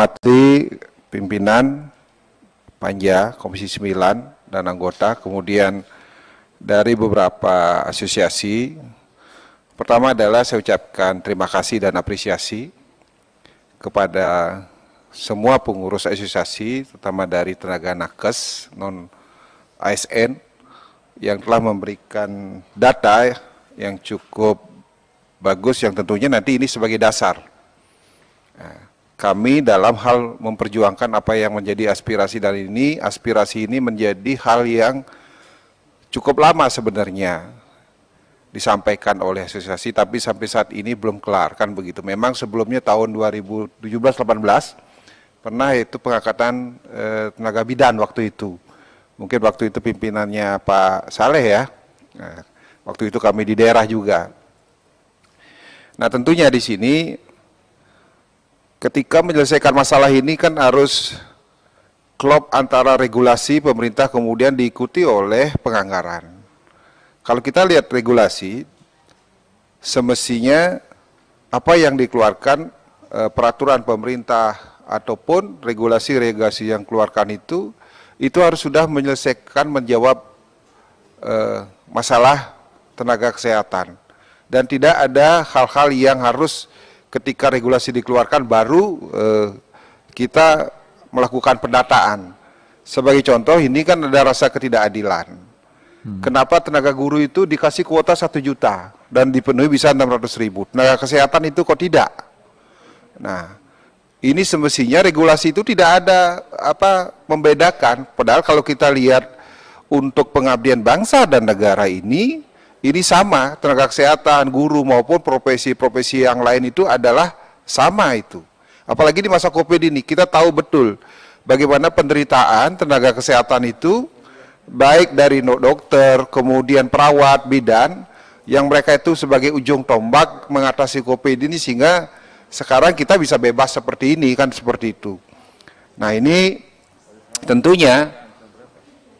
hormati pimpinan Panja Komisi 9 dan anggota, kemudian dari beberapa asosiasi. Pertama adalah saya ucapkan terima kasih dan apresiasi kepada semua pengurus asosiasi, terutama dari tenaga nakes non-ASN yang telah memberikan data yang cukup bagus, yang tentunya nanti ini sebagai dasar kami dalam hal memperjuangkan apa yang menjadi aspirasi dari ini. Aspirasi ini menjadi hal yang cukup lama sebenarnya disampaikan oleh asosiasi, tapi sampai saat ini belum kelar, kan begitu. Memang sebelumnya tahun 2017-18 pernah itu pengangkatan tenaga bidan waktu itu. Mungkin waktu itu pimpinannya Pak Saleh ya. Nah, waktu itu kami di daerah juga. Nah, tentunya di sini ketika menyelesaikan masalah ini kan harus klop antara regulasi pemerintah kemudian diikuti oleh penganggaran. Kalau kita lihat regulasi, semestinya apa yang dikeluarkan peraturan pemerintah ataupun regulasi-regulasi yang keluarkan itu harus sudah menyelesaikan, menjawab masalah tenaga kesehatan. Dan tidak ada hal-hal yang harus ketika regulasi dikeluarkan baru kita melakukan pendataan. Sebagai contoh, ini kan ada rasa ketidakadilan. Kenapa tenaga guru itu dikasih kuota 1 juta dan dipenuhi bisa 600.000, tenaga kesehatan itu kok tidak? Nah, ini semestinya regulasi itu tidak ada membedakan. Padahal kalau kita lihat untuk pengabdian bangsa dan negara ini sama, tenaga kesehatan, guru maupun profesi-profesi yang lain itu adalah sama itu. Apalagi di masa COVID ini, kita tahu betul bagaimana penderitaan tenaga kesehatan itu, baik dari dokter, kemudian perawat, bidan, yang mereka itu sebagai ujung tombak mengatasi COVID ini, sehingga sekarang kita bisa bebas seperti ini, kan seperti itu. Nah, ini tentunya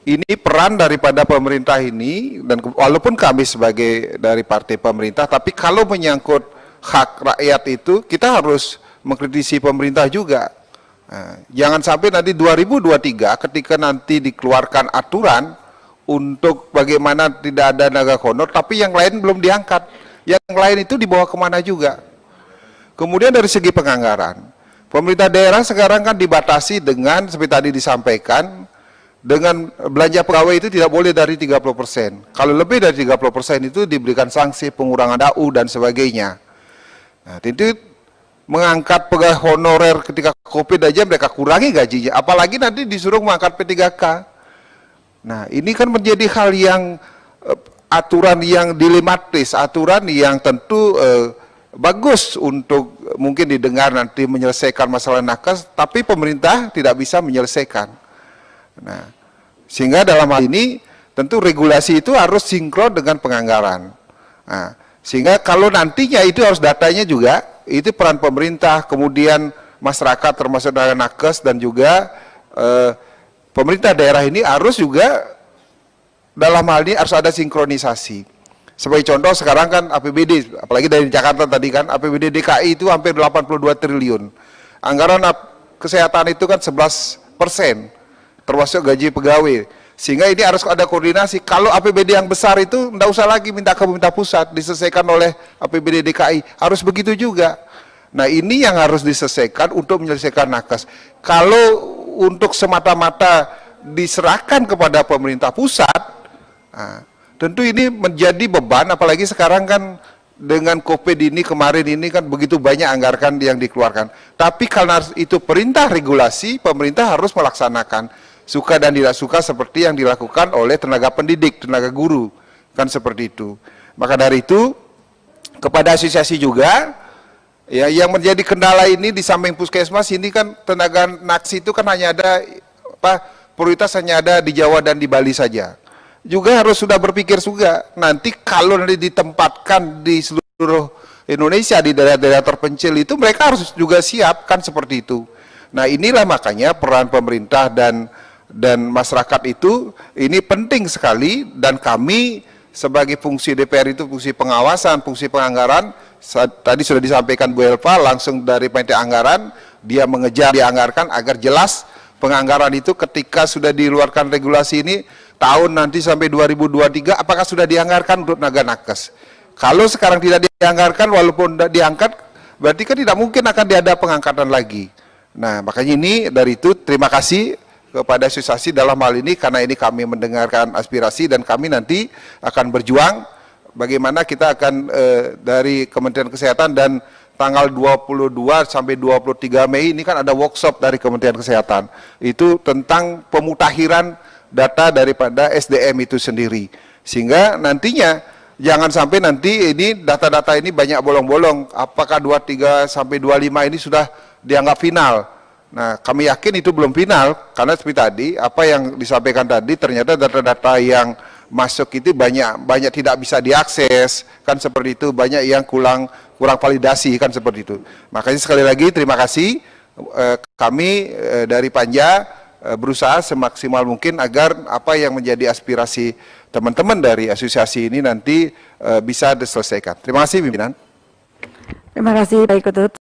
ini peran daripada pemerintah ini, dan walaupun kami sebagai dari partai pemerintah, tapi kalau menyangkut hak rakyat itu, kita harus mengkritisi pemerintah juga. Nah, jangan sampai nanti 2023 ketika nanti dikeluarkan aturan untuk bagaimana tidak ada tenaga honor, tapi yang lain belum diangkat, yang lain itu dibawa kemana juga. Kemudian dari segi penganggaran, pemerintah daerah sekarang kan dibatasi dengan seperti tadi disampaikan, dengan belanja pegawai itu tidak boleh dari 30%. Kalau lebih dari 30% itu diberikan sanksi pengurangan DAU dan sebagainya. Nah, itu mengangkat pegawai honorer ketika COVID aja mereka kurangi gajinya, apalagi nanti disuruh mengangkat P3K. Nah, ini kan menjadi hal yang aturan yang dilematis, aturan yang tentu bagus untuk mungkin didengar nanti menyelesaikan masalah nakes, tapi pemerintah tidak bisa menyelesaikan. Nah, sehingga dalam hal ini tentu regulasi itu harus sinkron dengan penganggaran. Nah, sehingga kalau nantinya itu harus datanya juga, itu peran pemerintah, kemudian masyarakat termasuk dari nakes dan juga pemerintah daerah ini harus juga dalam hal ini harus ada sinkronisasi. Sebagai contoh sekarang kan APBD, apalagi dari Jakarta tadi kan, APBD DKI itu hampir 82 triliun. Anggaran kesehatan itu kan 11%, termasuk gaji pegawai. Sehingga ini harus ada koordinasi. Kalau APBD yang besar itu tidak usah lagi minta ke pemerintah pusat, diselesaikan oleh APBD DKI. Harus begitu juga. Nah, ini yang harus diselesaikan untuk menyelesaikan nakes. Kalau untuk semata-mata diserahkan kepada pemerintah pusat, nah, tentu ini menjadi beban, apalagi sekarang kan dengan COVID ini, kemarin ini kan begitu banyak anggaran yang dikeluarkan. Tapi karena itu perintah regulasi, pemerintah harus melaksanakan. Suka dan tidak suka seperti yang dilakukan oleh tenaga pendidik, tenaga guru, kan seperti itu. Maka dari itu, kepada asosiasi juga, ya, yang menjadi kendala ini di samping puskesmas ini kan tenaga naksi itu kan hanya ada prioritas hanya ada di Jawa dan di Bali saja. Juga harus sudah berpikir juga, nanti kalau nanti ditempatkan di seluruh Indonesia di daerah-daerah terpencil itu mereka harus juga siap, kan seperti itu. Nah, inilah makanya peran pemerintah dan masyarakat itu ini penting sekali, dan kami sebagai fungsi DPR itu fungsi pengawasan, fungsi penganggaran, tadi sudah disampaikan Bu Elva, langsung dari panitia anggaran, dia mengejar dianggarkan agar jelas penganggaran itu ketika sudah dikeluarkan regulasi ini, tahun nanti sampai 2023, apakah sudah dianggarkan untuk tenaga nakes. Kalau sekarang tidak dianggarkan, walaupun diangkat, berarti kan tidak mungkin akan ada pengangkatan lagi. Nah, makanya ini dari itu terima kasih kepada asosiasi dalam hal ini, karena ini kami mendengarkan aspirasi dan kami nanti akan berjuang bagaimana kita akan dari Kementerian Kesehatan, dan tanggal 22 sampai 23 Mei ini kan ada workshop dari Kementerian Kesehatan. Itu tentang pemutakhiran data daripada SDM itu sendiri. Sehingga nantinya jangan sampai nanti ini data-data ini banyak bolong-bolong. Apakah 23 sampai 25 ini sudah dianggap final? Nah, kami yakin itu belum final, karena seperti tadi, apa yang disampaikan tadi, ternyata data-data yang masuk itu banyak tidak bisa diakses, kan seperti itu, banyak yang kurang validasi, kan seperti itu. Makanya sekali lagi terima kasih, kami dari Panja berusaha semaksimal mungkin agar apa yang menjadi aspirasi teman-teman dari asosiasi ini nanti bisa diselesaikan. Terima kasih pimpinan. Terima kasih Pak Ketut.